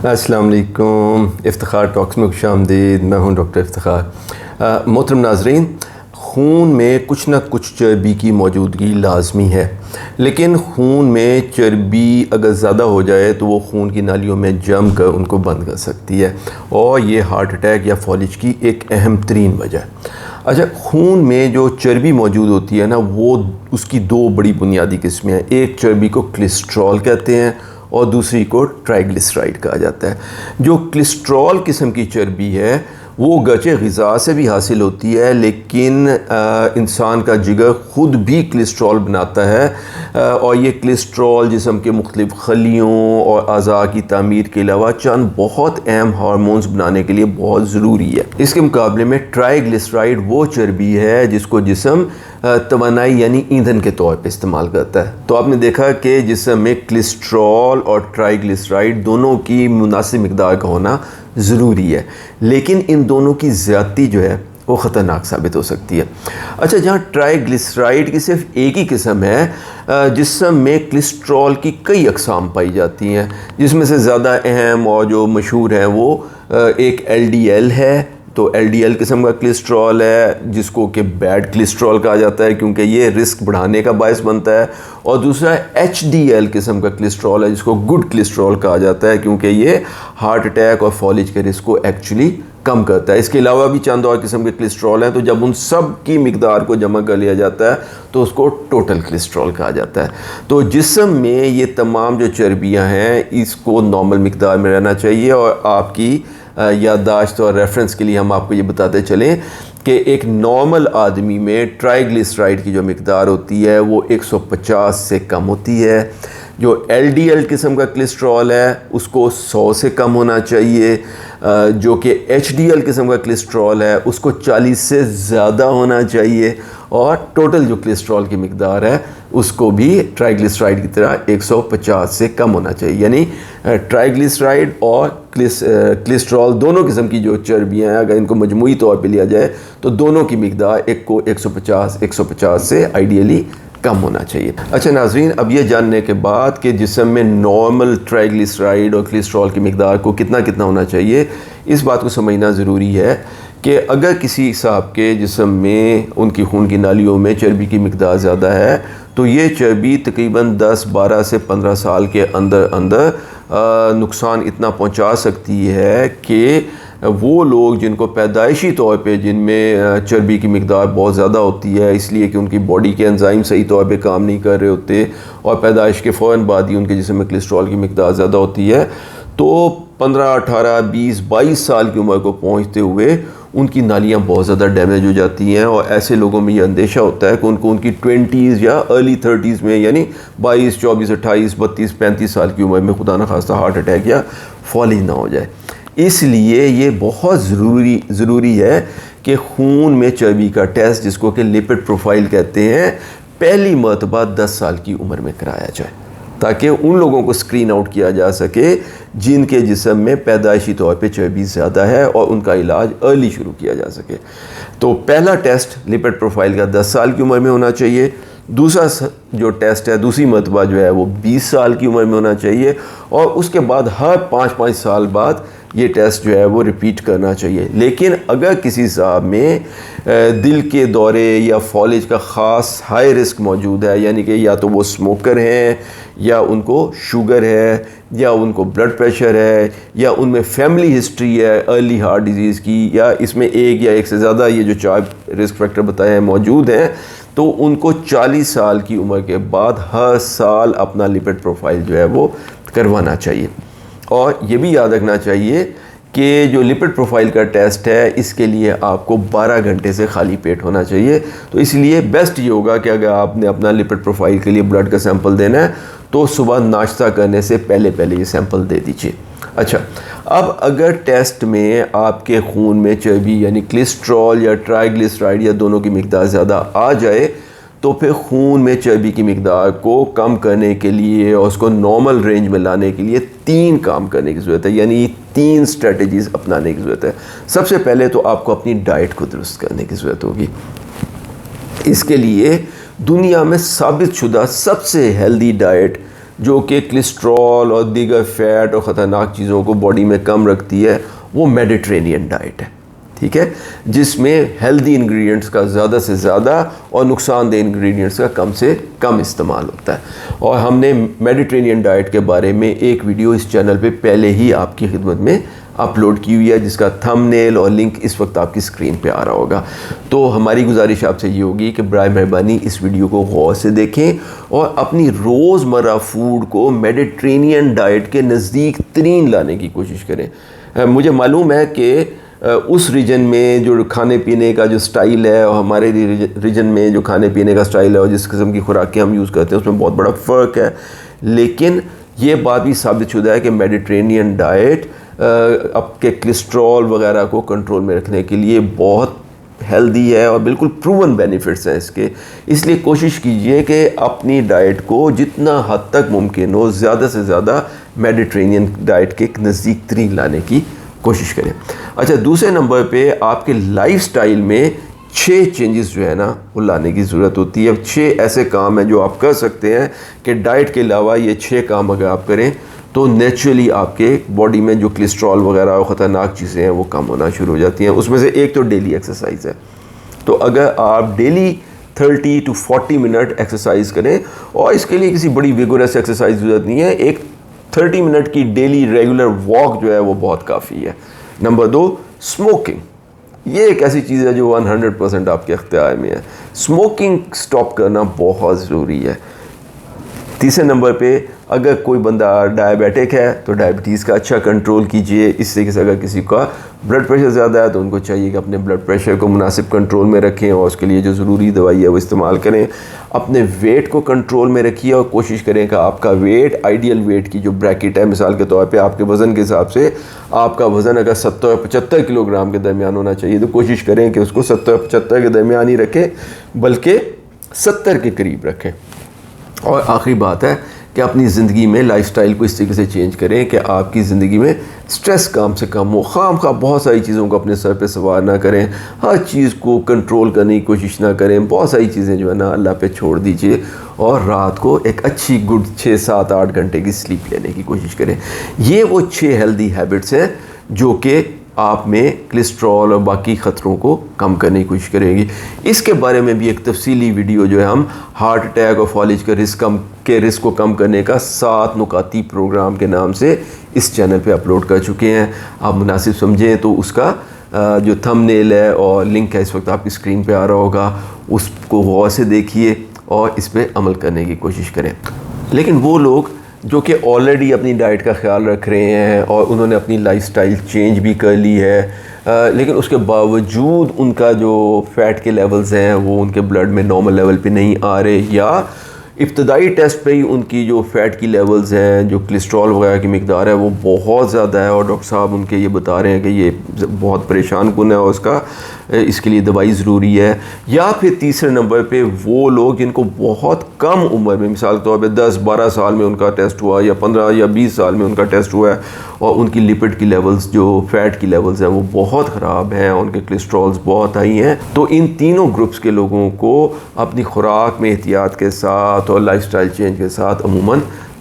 السلام علیکم، افتخار ٹاکس میں خوش آمدید۔ میں ہوں ڈاکٹر افتخار۔ محترم ناظرین، خون میں کچھ نہ کچھ چربی کی موجودگی لازمی ہے، لیکن خون میں چربی اگر زیادہ ہو جائے تو وہ خون کی نالیوں میں جم کر ان کو بند کر سکتی ہے، اور یہ ہارٹ اٹیک یا فالج کی ایک اہم ترین وجہ ہے۔ اچھا، خون میں جو چربی موجود ہوتی ہے نا، وہ اس کی دو بڑی بنیادی قسمیں ہیں۔ ایک چربی کو کولیسٹرول کہتے ہیں اور دوسری کو ٹرائیگلیسرائڈ کہا جاتا ہے۔ جو کولیسٹرول قسم کی چربی ہے وہ گرچہ غذا سے بھی حاصل ہوتی ہے، لیکن انسان کا جگر خود بھی کولیسٹرول بناتا ہے، اور یہ کولیسٹرول جسم کے مختلف خلیوں اور اعضاء کی تعمیر کے علاوہ چند بہت اہم ہارمونز بنانے کے لیے بہت ضروری ہے۔ اس کے مقابلے میں ٹرائیگلیسرائڈ وہ چربی ہے جس کو جسم توانائی یعنی ایندھن کے طور پہ استعمال کرتا ہے۔ تو آپ نے دیکھا کہ جسم میں کولیسٹرول اور ٹرائیگلیسرائڈ دونوں کی مناسب مقدار کا ہونا ضروری ہے، لیکن ان دونوں کی زیادتی جو ہے وہ خطرناک ثابت ہو سکتی ہے۔ اچھا، جہاں ٹرائیگلیسرائڈ کی صرف ایک ہی قسم ہے، جسم میں کولیسٹرول کی کئی اقسام پائی جاتی ہیں، جس میں سے زیادہ اہم اور جو مشہور ہیں وہ ایک ایل ڈی ایل ہے۔ تو ایل ڈی ایل قسم کا کولیسٹرول ہے جس کو کہ بیڈ کولیسٹرول کہا جاتا ہے، کیونکہ یہ رسک بڑھانے کا باعث بنتا ہے، اور دوسرا ایچ ڈی ایل قسم کا کولیسٹرول ہے جس کو گڈ کولیسٹرول کہا جاتا ہے، کیونکہ یہ ہارٹ اٹیک اور فالج کے رسک کو ایکچولی کم کرتا ہے۔ اس کے علاوہ بھی چند اور قسم کے کولیسٹرول ہیں، تو جب ان سب کی مقدار کو جمع کر لیا جاتا ہے تو اس کو ٹوٹل کولیسٹرول کہا جاتا ہے۔ تو جسم میں یہ تمام جو چربیاں ہیں اس کو نارمل مقدار میں رہنا چاہیے، اور آپ کی یادداشت اور ریفرنس کے لیے ہم آپ کو یہ بتاتے چلیں کہ ایک نارمل آدمی میں ٹرائیگلیسرائڈ کی جو مقدار ہوتی ہے وہ 150 سے کم ہوتی ہے۔ جو ایل ڈی ایل قسم کا کولیسٹرول ہے اس کو 100 سے کم ہونا چاہیے، جو کہ ایچ ڈی ایل قسم کا کولیسٹرول ہے اس کو 40 سے زیادہ ہونا چاہیے، اور ٹوٹل جو کولیسٹرول کی مقدار ہے اس کو بھی ٹرائیگلیسرائڈ کی طرح 150 سے کم ہونا چاہیے۔ یعنی ٹرائیگلیسرائڈ اور کولیسٹرول دونوں قسم کی جو چربیاں ہیں، اگر ان کو مجموعی طور پہ لیا جائے تو دونوں کی مقدار ایک کو 150 سے آئیڈیلی کم ہونا چاہیے۔ اچھا ناظرین، اب یہ جاننے کے بعد کہ جسم میں نارمل ٹرائیگلیسرائڈ اور کولیسٹرول کی مقدار کو کتنا ہونا چاہیے، اس بات کو سمجھنا ضروری ہے کہ اگر کسی صاحب کے جسم میں ان کی خون کی نالیوں میں چربی کی مقدار زیادہ ہے تو یہ چربی تقریباً 10، 12 سے 15 سال کے اندر نقصان اتنا پہنچا سکتی ہے کہ وہ لوگ جن کو پیدائشی طور پہ جن میں چربی کی مقدار بہت زیادہ ہوتی ہے، اس لیے کہ ان کی باڈی کے انزائم صحیح طور پہ کام نہیں کر رہے ہوتے، اور پیدائش کے فوراً بعد ہی ان کے جسم میں کولیسٹرول کی مقدار زیادہ ہوتی ہے، تو 15، 18، 20، 22 سال کی عمر کو پہنچتے ہوئے ان کی نالیاں بہت زیادہ ڈیمیج ہو جاتی ہیں، اور ایسے لوگوں میں یہ اندیشہ ہوتا ہے کہ ان کو ان کی 20s یا ارلی 30s میں، یعنی 22، 24، 28، 32، 35 سال کی عمر میں خدا نخواستہ ہارٹ اٹیک یا فالج نہ ہو جائے۔ اس لیے یہ بہت ضروری ہے کہ خون میں چربی کا ٹیسٹ، جس کو کہ لپڈ پروفائل کہتے ہیں، پہلی مرتبہ 10 سال کی عمر میں کرایا جائے، تاکہ ان لوگوں کو اسکرین آؤٹ کیا جا سکے جن کے جسم میں پیدائشی طور پہ چربی زیادہ ہے، اور ان کا علاج ارلی شروع کیا جا سکے۔ تو پہلا ٹیسٹ لپڈ پروفائل کا 10 سال کی عمر میں ہونا چاہیے، دوسرا جو ٹیسٹ ہے دوسری مرتبہ جو ہے وہ 20 سال کی عمر میں ہونا چاہیے، اور اس کے بعد ہر 5 سال بعد یہ ٹیسٹ جو ہے وہ ریپیٹ کرنا چاہیے۔ لیکن اگر کسی صاحب میں دل کے دورے یا فالج کا خاص ہائی رسک موجود ہے، یعنی کہ یا تو وہ اسموکر ہیں، یا ان کو شوگر ہے، یا ان کو بلڈ پریشر ہے، یا ان میں فیملی ہسٹری ہے ارلی ہارٹ ڈیزیز کی، یا اس میں ایک یا ایک سے زیادہ یہ جو 4 رسک فیکٹر بتائے ہیں موجود ہیں، تو ان کو 40 سال کی عمر کے بعد ہر سال اپنا لپڈ پروفائل جو ہے وہ کروانا چاہیے۔ اور یہ بھی یاد رکھنا چاہیے کہ جو لپڈ پروفائل کا ٹیسٹ ہے اس کے لیے آپ کو 12 گھنٹے سے خالی پیٹ ہونا چاہیے۔ تو اس لیے بیسٹ یہ ہوگا کہ اگر آپ نے اپنا لپڈ پروفائل کے لیے بلڈ کا سیمپل دینا ہے تو صبح ناشتہ کرنے سے پہلے یہ سیمپل دے دیجیے۔ اچھا، اب اگر ٹیسٹ میں آپ کے خون میں چربی یعنی کولیسٹرول یا ٹرائیگلیسرائڈ یا دونوں کی مقدار زیادہ آ جائے تو پھر خون میں چربی کی مقدار کو کم کرنے کے لیے اور اس کو نارمل رینج میں لانے کے لیے 3 کام کرنے کی ضرورت ہے، یعنی 3 اسٹریٹجیز اپنانے کی ضرورت ہے۔ سب سے پہلے تو آپ کو اپنی ڈائٹ کو درست کرنے کی ضرورت ہوگی۔ اس کے لیے دنیا میں ثابت شدہ سب سے ہیلدی ڈائٹ جو کہ کولیسٹرول اور دیگر فیٹ اور خطرناک چیزوں کو باڈی میں کم رکھتی ہے، وہ میڈیٹرینین ڈائٹ ہے، ٹھیک ہے، جس میں ہیلدی انگریڈینٹس کا زیادہ سے زیادہ اور نقصان دہ انگریڈینٹس کا کم سے کم استعمال ہوتا ہے۔ اور ہم نے میڈیٹرینین ڈائٹ کے بارے میں ایک ویڈیو اس چینل پہ پہلے ہی آپ کی خدمت میں اپلوڈ کی ہوئی ہے، جس کا تھم نیل اور لنک اس وقت آپ کی اسکرین پہ آ رہا ہوگا۔ تو ہماری گزارش آپ سے یہ ہوگی کہ برائے مہربانی اس ویڈیو کو غور سے دیکھیں اور اپنی روزمرہ فوڈ کو میڈیٹرینین ڈائٹ کے نزدیک ترین لانے کی کوشش کریں۔ مجھے معلوم ہے کہ اس ریجن میں جو کھانے پینے کا جو سٹائل ہے اور ہمارے ریجن میں جو کھانے پینے کا سٹائل ہے اور جس قسم کی خوراکیں ہم یوز کرتے ہیں اس میں بہت بڑا فرق ہے، لیکن یہ بات بھی ثابت شدہ ہے کہ میڈیٹرینین ڈائٹ آپ کے کولیسٹرول وغیرہ کو کنٹرول میں رکھنے کے لیے بہت ہیلدی ہے اور بالکل پروون بینیفٹس ہیں اس کے۔ اس لیے کوشش کیجئے کہ اپنی ڈائٹ کو جتنا حد تک ممکن ہو زیادہ سے زیادہ میڈیٹرینین ڈائٹ کے نزدیک ترین لانے کی کوشش کریں۔ اچھا، دوسرے نمبر پہ آپ کے لائف سٹائل میں 6 چینجز جو ہے نا وہ لانے کی ضرورت ہوتی ہے۔ 6 ایسے کام ہیں جو آپ کر سکتے ہیں کہ ڈائٹ کے علاوہ یہ 6 کام اگر آپ کریں تو نیچرلی آپ کے باڈی میں جو کولیسٹرول وغیرہ اور خطرناک چیزیں ہیں وہ کم ہونا شروع ہو جاتی ہیں۔ اس میں سے ایک تو ڈیلی ایکسرسائز ہے۔ تو اگر آپ ڈیلی 30 to 40 منٹ ایکسرسائز کریں، اور اس کے لیے کسی بڑی ویگورس ایکسرسائز ضرورت نہیں ہے، ایک 30 منٹ کی ڈیلی ریگولر واک جو ہے وہ بہت کافی ہے۔ Number 2، smoking. یہ ایک ایسی چیز ہے جو 100% آپ کے اختیار میں ہے۔ اسموکنگ سٹاپ کرنا بہت ضروری ہے۔ تیسرے نمبر پہ اگر کوئی بندہ ڈائبیٹک ہے تو ڈائبٹیز کا اچھا کنٹرول کیجئے۔ اس سے اگر کسی کا بلڈ پریشر زیادہ ہے تو ان کو چاہیے کہ اپنے بلڈ پریشر کو مناسب کنٹرول میں رکھیں اور اس کے لیے جو ضروری دوائی ہے وہ استعمال کریں۔ اپنے ویٹ کو کنٹرول میں رکھیے اور کوشش کریں کہ آپ کا ویٹ آئیڈیل ویٹ کی جو بریکٹ ہے، مثال کے طور پہ آپ کے وزن کے حساب سے آپ کا وزن اگر 70-75 کلو گرام کے درمیان ہونا چاہیے تو کوشش کریں کہ اس کو 70-75 کے درمیان ہی رکھیں، بلکہ 70 کے قریب رکھیں۔ اور آخری بات ہے کہ اپنی زندگی میں لائف سٹائل کو اس طریقے سے چینج کریں کہ آپ کی زندگی میں سٹریس کم سے کم ہو۔ خام خواہ بہت ساری چیزوں کو اپنے سر پہ سوار نہ کریں، ہر چیز کو کنٹرول کرنے کی کوشش نہ کریں۔ بہت ساری چیزیں جو ہے نا اللہ پہ چھوڑ دیجئے اور رات کو ایک اچھی گڈ 6-7-8 گھنٹے کی سلیپ لینے کی کوشش کریں۔ یہ وہ 6 ہیلدی ہیبٹس ہیں جو کہ آپ میں کولیسٹرول اور باقی خطروں کو کم کرنے کی کوشش کریں گی۔ اس کے بارے میں بھی ایک تفصیلی ویڈیو جو ہے ہم ہارٹ اٹیک اور فالج کے رسک کو کم کرنے کا 7 نکاتی پروگرام کے نام سے اس چینل پہ اپلوڈ کر چکے ہیں۔ آپ مناسب سمجھیں تو اس کا جو تھم نیل ہے اور لنک ہے اس وقت آپ کی اسکرین پہ آ رہا ہوگا، اس کو غور سے دیکھیے اور اس پہ عمل کرنے کی کوشش کریں۔ لیکن وہ لوگ جو کہ آلریڈی اپنی ڈائٹ کا خیال رکھ رہے ہیں اور انہوں نے اپنی لائف سٹائل چینج بھی کر لی ہے، لیکن اس کے باوجود ان کا جو فیٹ کے لیولز ہیں وہ ان کے بلڈ میں نارمل لیول پہ نہیں آ رہے، یا ابتدائی ٹیسٹ پہ ہی ان کی جو فیٹ کی لیولز ہیں، جو کولیسٹرول وغیرہ کی مقدار ہے وہ بہت زیادہ ہے اور ڈاکٹر صاحب ان کے یہ بتا رہے ہیں کہ یہ بہت پریشان کن ہے اور اس کے لیے دوائی ضروری ہے۔ یا پھر تیسرے نمبر پہ وہ لوگ جن کو بہت کم عمر میں، مثال کے طور پہ 10-12 سال میں ان کا ٹیسٹ ہوا یا 15 یا 20 سال میں ان کا ٹیسٹ ہوا ہے اور ان کی لپڈ کی لیولز، جو فیٹ کی لیولز ہیں وہ بہت خراب ہیں، ان کے کولیسٹرولز بہت ہائی ہیں۔ تو ان تینوں گروپس کے لوگوں کو اپنی خوراک میں احتیاط کے ساتھ اور لائف سٹائل چینج کے ساتھ عموماً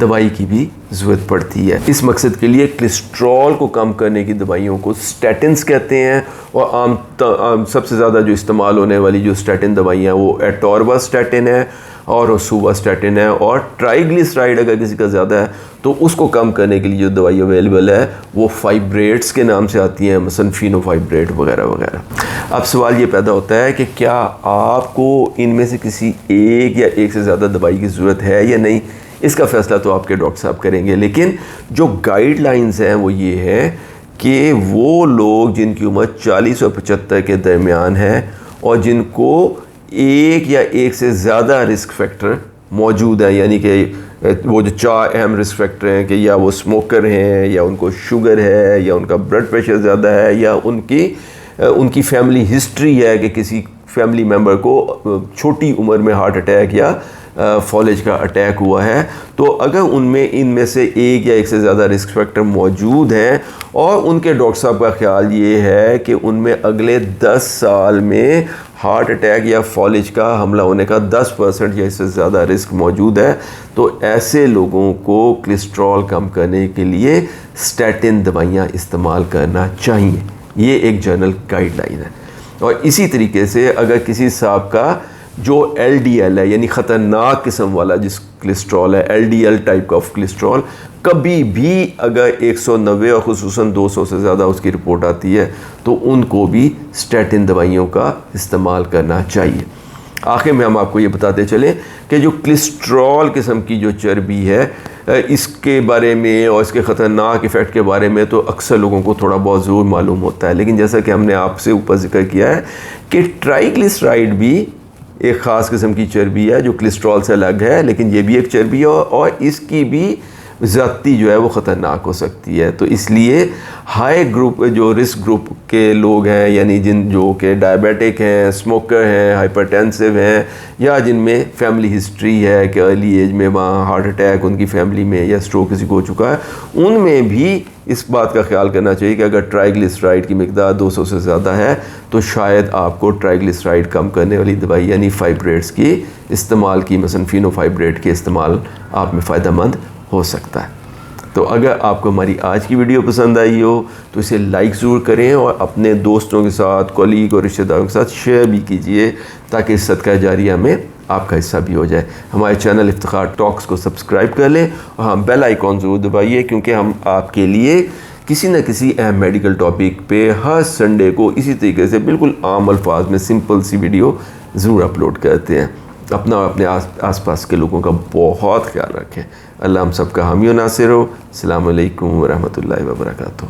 دوائی کی بھی ضرورت پڑتی ہے۔ اس مقصد کے لیے کولیسٹرول کو کم کرنے کی دوائیوں کو سٹیٹنز کہتے ہیں، اور عام سب سے زیادہ جو استعمال ہونے والی جو سٹیٹن دوائیاں ہیں وہ ایٹوربا سٹیٹن ہے اور روسووا سٹیٹن ہے، اور ٹرائیگلیسرائڈ اگر کسی کا زیادہ ہے تو اس کو کم کرنے کے لیے جو دوائی اویلیبل ہے وہ فائبریٹس کے نام سے آتی ہیں، مثلا فینوفائبریٹ وغیرہ وغیرہ۔ اب سوال یہ پیدا ہوتا ہے کہ کیا آپ کو ان میں سے کسی ایک یا ایک سے زیادہ دوائی کی ضرورت ہے یا نہیں؟ اس کا فیصلہ تو آپ کے ڈاکٹر صاحب کریں گے، لیکن جو گائیڈ لائنز ہیں وہ یہ ہے کہ وہ لوگ جن کی عمر 40 اور 75 کے درمیان ہے اور جن کو ایک یا ایک سے زیادہ رسک فیکٹر موجود ہیں، یعنی کہ وہ جو 4 اہم رسک فیکٹر ہیں کہ یا وہ اسموکر ہیں، یا ان کو شوگر ہے، یا ان کا بلڈ پریشر زیادہ ہے، یا ان کی فیملی ہسٹری ہے کہ کسی فیملی ممبر کو چھوٹی عمر میں ہارٹ اٹیک یا فالج کا اٹیک ہوا ہے، تو اگر ان میں سے ایک یا ایک سے زیادہ رسک فیکٹر موجود ہیں اور ان کے ڈاکٹر صاحب کا خیال یہ ہے کہ ان میں اگلے 10 سال میں ہارٹ اٹیک یا فالج کا حملہ ہونے کا 10% یا اس سے زیادہ رسک موجود ہے، تو ایسے لوگوں کو کولیسٹرول کم کرنے کے لیے اسٹیٹن دوائیاں استعمال کرنا چاہیے۔ یہ ایک جنرل گائیڈ لائن ہے۔ اور اسی طریقے سے اگر کسی صاحب کا جو LDL ہے، یعنی خطرناک قسم والا جس کولیسٹرول ہے، LDL ٹائپ کا کولیسٹرول، کبھی بھی اگر 190 اور خصوصاً 200 سے زیادہ اس کی رپورٹ آتی ہے تو ان کو بھی اسٹیٹن دوائیوں کا استعمال کرنا چاہیے۔ آخر میں ہم آپ کو یہ بتاتے چلیں کہ جو کولیسٹرول قسم کی جو چربی ہے، اس کے بارے میں اور اس کے خطرناک ایفیکٹ کے بارے میں تو اکثر لوگوں کو تھوڑا بہت ضرور معلوم ہوتا ہے، لیکن جیسا کہ ہم نے آپ سے اوپر ذکر کیا ہے کہ ٹرائیگلیسرائڈ بھی ایک خاص قسم کی چربی ہے جو کولیسٹرول سے الگ ہے، لیکن یہ بھی ایک چربی ہے اور اس کی بھی زیادتی جو ہے وہ خطرناک ہو سکتی ہے۔ تو اس لیے ہائی گروپ جو رسک گروپ کے لوگ ہیں، یعنی جو کہ ڈائبیٹک ہیں، اسموکر ہیں، ہائپرٹینسو ہیں، یا جن میں فیملی ہسٹری ہے کہ ارلی ایج میں وہاں ہارٹ اٹیک ان کی فیملی میں یا اسٹروک کسی کو ہو چکا ہے، ان میں بھی اس بات کا خیال کرنا چاہیے کہ اگر ٹرائیگلیسرائڈ کی مقدار 200 سے زیادہ ہے تو شاید آپ کو ٹرائیگلیسرائڈ کم کرنے والی دوائی یعنی فائبریٹس کی استعمال کی، مثلا فینوفائبریٹ کے استعمال آپ میں فائدہ مند ہو سکتا ہے۔ تو اگر آپ کو ہماری آج کی ویڈیو پسند آئی ہو تو اسے لائک ضرور کریں اور اپنے دوستوں کے ساتھ، کولیگ اور رشتہ داروں کے ساتھ شیئر بھی کیجئے تاکہ اس صدقہ جاریہ میں آپ کا حصہ بھی ہو جائے۔ ہمارے چینل افتخار ٹاکس کو سبسکرائب کر لیں اور ہاں بیل آئیکن ضرور دبائیے، کیونکہ ہم آپ کے لیے کسی نہ کسی اہم میڈیکل ٹاپک پہ ہر سنڈے کو اسی طریقے سے بالکل عام الفاظ میں سمپل سی ویڈیو ضرور اپلوڈ کرتے ہیں۔ اپنا اور اپنے آس پاس کے لوگوں کا بہت خیال رکھیں۔ اللہ ہم سب کا حامی و ناصر ہو۔ السلام علیکم ورحمۃ اللہ وبرکاتہ۔